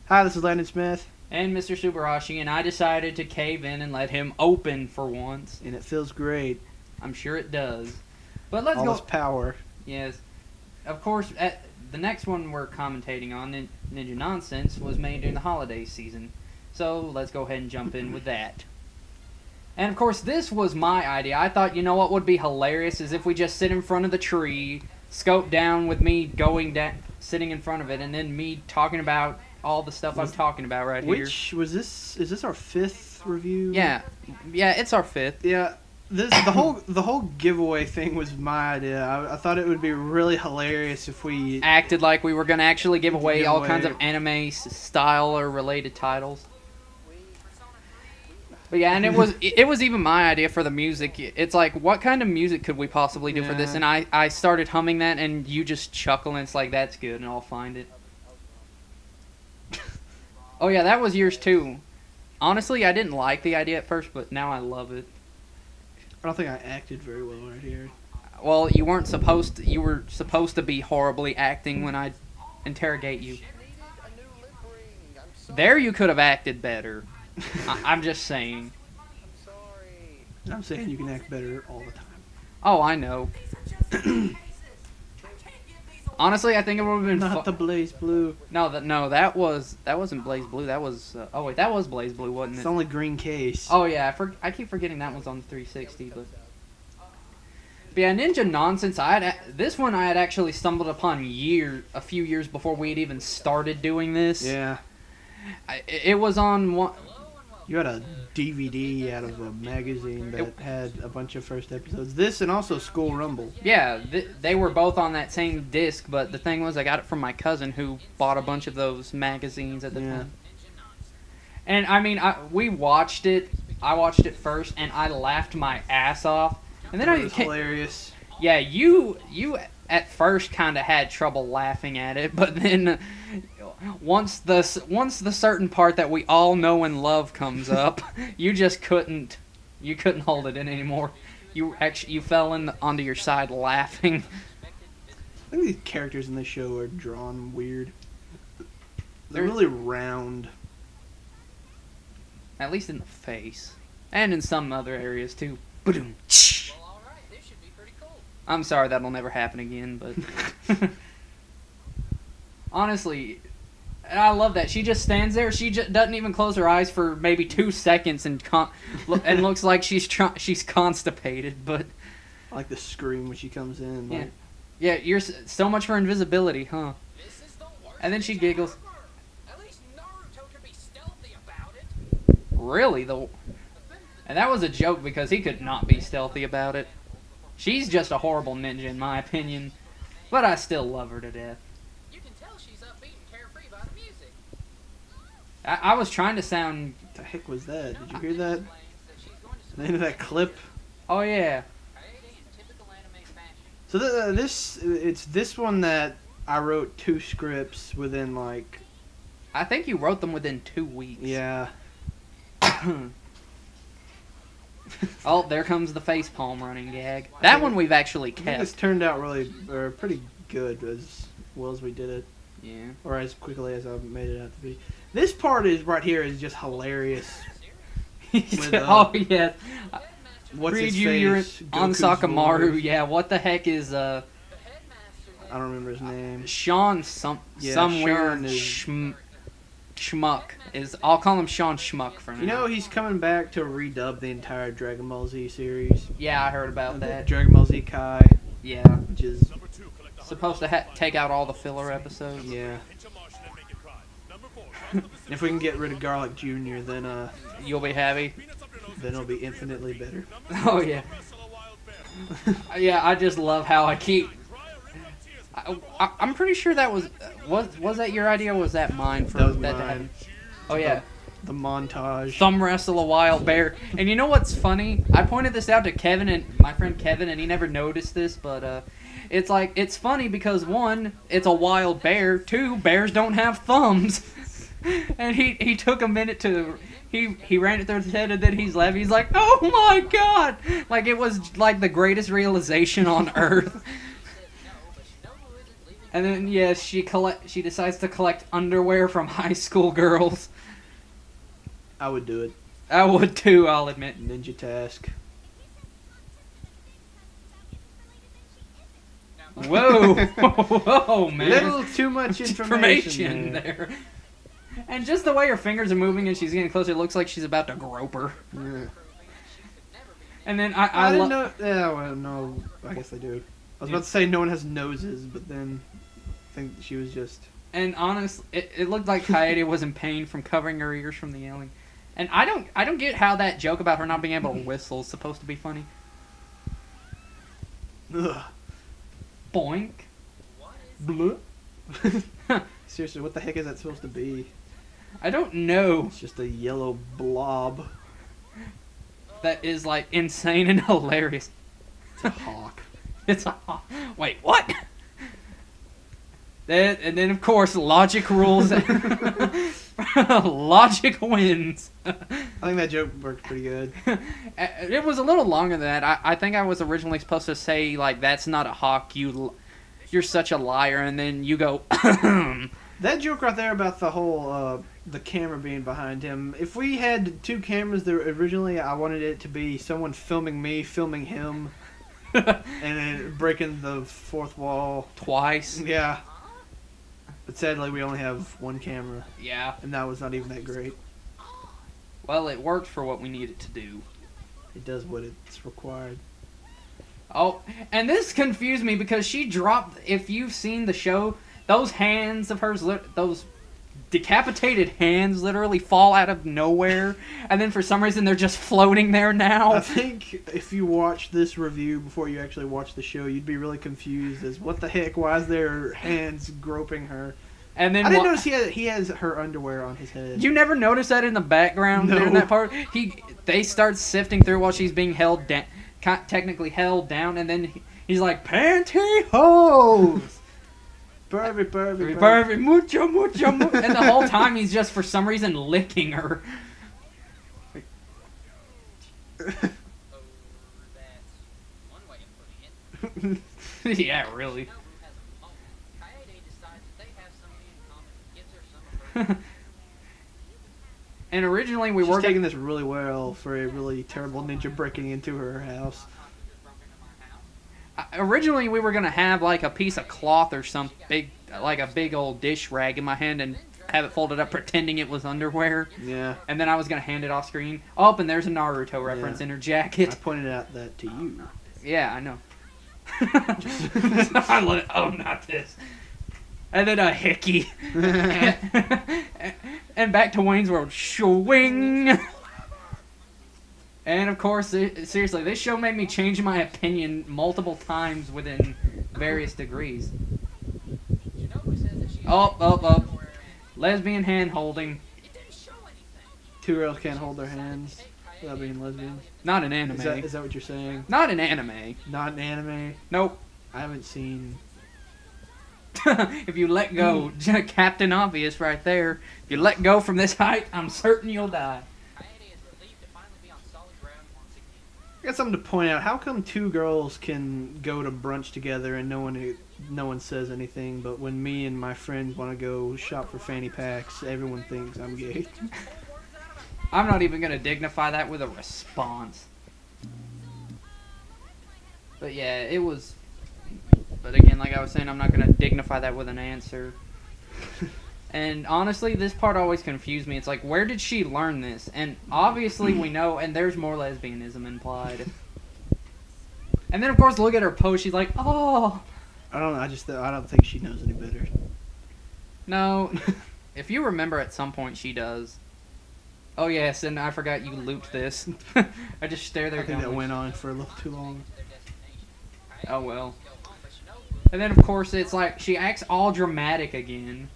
Hi, this is Landon Smith. And Mr. Subarashi, and I decided to cave in and let him open for once. And it feels great. I'm sure it does. But let's All go. this power. Yes. Of course, the next one we're commentating on, Ninja Nonsense, was made during the holiday season. So let's go ahead and jump in with that. And of course, this was my idea. I thought, you know what would be hilarious is if we just sit in front of the tree, scope down with me going down, sitting in front of it, and then me talking about all the stuff I'm talking about right here. Which was this? Is this our 5th review? Yeah, it's our 5th. Yeah. The whole giveaway thing was my idea. I thought it would be really hilarious if we acted like we were going to actually give away all kinds of anime style or related titles. But yeah, and it was even my idea for the music. It's like, what kind of music could we possibly do for this? And I started humming that, and you just chuckle, and it's like, that's good, and I'll find it. Oh yeah, that was yours too. Honestly, I didn't like the idea at first, but now I love it. I don't think I acted very well right here. Well, you weren't supposed to. You were supposed to be horribly acting when I interrogate you. There, you could have acted better. I'm just saying. I'm saying you can act better all the time. Oh, I know. Honestly, I think it would have been not the Blaze Blue. No, that wasn't Blaze Blue. That was oh wait, that was Blaze Blue, wasn't it? It's only green case. Oh yeah, I keep forgetting that one's on the 360. But yeah, Ninja Nonsense. This one I had actually stumbled upon a few years before we had even started doing this. Yeah. It was on one. You had a DVD out of a magazine that had a bunch of first episodes. This and also School Rumble. Yeah, they were both on that same disc, but the thing was I got it from my cousin who bought a bunch of those magazines at the time. And I mean, we watched it. I watched it first, and I laughed my ass off. And then it was hilarious. Yeah, you at first kind of had trouble laughing at it, but then once the certain part that we all know and love comes up, you just couldn't hold it in anymore. You fell onto your side laughing. I think these characters in this show are drawn weird. They're really round. At least in the face, and in some other areas too. Boom. I'm sorry, that'll never happen again, but honestly, I love that. She just stands there. She just doesn't even close her eyes for maybe 2 seconds and looks like she's constipated. But I like the scream when she comes in. Yeah, yeah. You're so much for invisibility, huh? And then she giggles. At least Naruto could be stealthy about it. Really, though? And that was a joke because he could not be stealthy about it. She's just a horrible ninja in my opinion, but I still love her to death. You can tell she's upbeat and carefree by the music. I was trying to sound... What the heck was that? Did you hear that? The end of that clip? Oh yeah. So it's this one that I wrote 2 scripts within like... I think you wrote them within 2 weeks. Yeah. Oh, there comes the facepalm running gag. That one we've actually kept. This turned out pretty good as well as we did it. Yeah. Or as quickly as I made it out to be. This part right here is just hilarious. With, oh yeah. What's his You're face? on Goku's Sakamaru. voice. Yeah. What the heck is I don't remember his name. Sean somewhere Sean Schmuck is. I'll call him Sean Schmuck for now. You know he's coming back to redub the entire Dragon Ball Z series. Yeah, I heard about that. Dragon Ball Z Kai. Yeah. Which is supposed to take out all the filler episodes. Yeah. If we can get rid of Garlic Jr., then you'll be happy. Then it'll be infinitely better. Oh yeah. Yeah, I just love how I keep. I'm pretty sure that was that your idea or was that mine? That was mine. Oh yeah. The montage. Thumb wrestle a wild bear. And you know what's funny? I pointed this out to Kevin and my friend Kevin, and he never noticed this, but it's funny because 1, it's a wild bear. 2, bears don't have thumbs. And he took a minute to he ran it through his head and then he's laughing. He's like, oh my god! Like it was like the greatest realization on earth. And then yeah, she decides to collect underwear from high school girls. I would do it. I would too, I'll admit. Ninja Task. Whoa, whoa, man! Little too much information there. And just the way her fingers are moving and she's getting closer, it looks like she's about to grope her. Yeah. And then I didn't know. Yeah, well, no, I guess they do. I was about to say no one has noses, but then I think she was just. And honestly, it looked like Kaede was in pain from covering her ears from the yelling. And I don't get how that joke about her not being able to whistle is supposed to be funny. Ugh. Boink. Bleh. Seriously, what the heck is that supposed to be? I don't know. It's just a yellow blob. That is like insane and hilarious. It's a hawk. It's a wait, what? And then of course logic rules. Logic wins. I think that joke worked pretty good. It was a little longer than that. I think I was originally supposed to say like that's not a hawk. You're such a liar, and then you go. That joke right there about the whole the camera being behind him. If we had two cameras there originally, I wanted it to be someone filming me, filming him, and then breaking the fourth wall Twice. Yeah. But sadly, we only have one camera, Yeah. and that was not even that great. Well, it worked for what we needed to do. It does what it's required. Oh, and this confused me because she dropped. If you've seen the show, those hands of hers, those decapitated hands, literally fall out of nowhere, and then for some reason they're just floating there now. I think if you watch this review before you actually watch the show, you'd be really confused as what the heck? Why is there hands groping her? And then I didn't notice he has her underwear on his head. You never noticed that in the background No. during that part. They start sifting through while she's being held down, technically held down, and then he's like pantyhose. Perfect, mucho, and the whole time he's just for some reason licking her. Oh, that's one way of putting it. Yeah, really. You know who has a moment? Kaede decides that they have somebody in common and gives her some of her. And originally we She's were taking this really well for a really terrible ninja breaking into her house. originally we were gonna have like a piece of cloth or some big, like a big old dish rag in my hand and have it folded up, pretending it was underwear. Yeah. And then I was gonna hand it off screen. Oh, and there's a Naruto reference in her jacket. I pointed out that to you. Yeah, I know. Oh, not this. And then a hickey. And back to Wayne's World. Swing. And of course, seriously, this show made me change my opinion multiple times within various degrees. You know who says that she Oh. Lesbian hand holding. It didn't show anything. Two girls can't hold their hands without being lesbian. Not an anime. Is that what you're saying? Not an anime. Not an anime? Nope. I haven't seen... If you let go, Captain Obvious right there. If you let go from this height, I'm certain you'll die. Kaede is relieved to finally be on solid ground once again. I got something to point out. How come two girls can go to brunch together and no one says anything, but when me and my friends want to go shop for fanny packs, everyone thinks I'm gay? I'm not even going to dignify that with a response. But yeah, it was... But again, like I was saying, I'm not going to dignify that with an answer. And honestly, this part always confused me. It's like, where did she learn this? And obviously we know, and there's more lesbianism implied. And then, of course, look at her pose. She's like, oh... I don't think she knows any better. No, if you remember at some point she does. Oh yes, and I forgot you looped this. I just stare there I think that dumbly. went on for a little too long. Their destination. Oh well. Go home, but Shinobu And then of course it's like she acts all dramatic again.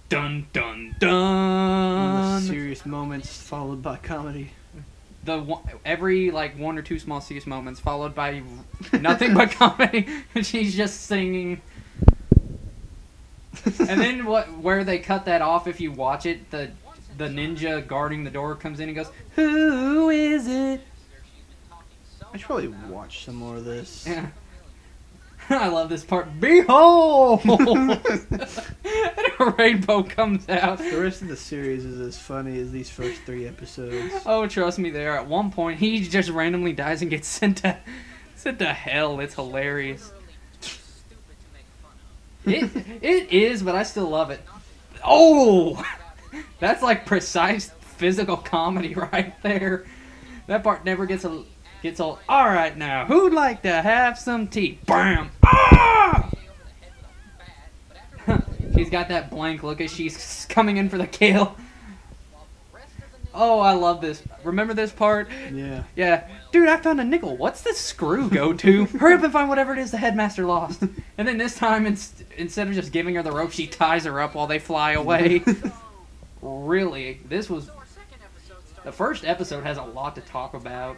Dun dun One of dun. the serious moments followed by comedy. Every like one or two small serious moments followed by nothing but comedy. And she's just singing. And then where they cut that off, if you watch it, the ninja guarding the door comes in and goes, "Who is it?" she's been talking so I should probably watch some more of this. Yeah. I love this part. Behold! And a rainbow comes out. The rest of the series is as funny as these first 3 episodes. Oh, trust me, there. At one point, he just randomly dies and gets sent to hell. It's hilarious. It is, but I still love it. Oh, that's like precise physical comedy right there. That part never gets old. All right, now, who'd like to have some tea? Bam! Ah! She's got that blank look as she's coming in for the kill. Oh, I love this. Remember this part? Yeah. Yeah. Dude, I found a nickel. What's the screw go to? Hurry up and find whatever it is the headmaster lost. And then this time, instead of just giving her the rope, she ties her up while they fly away. Really, this was... The first episode has a lot to talk about.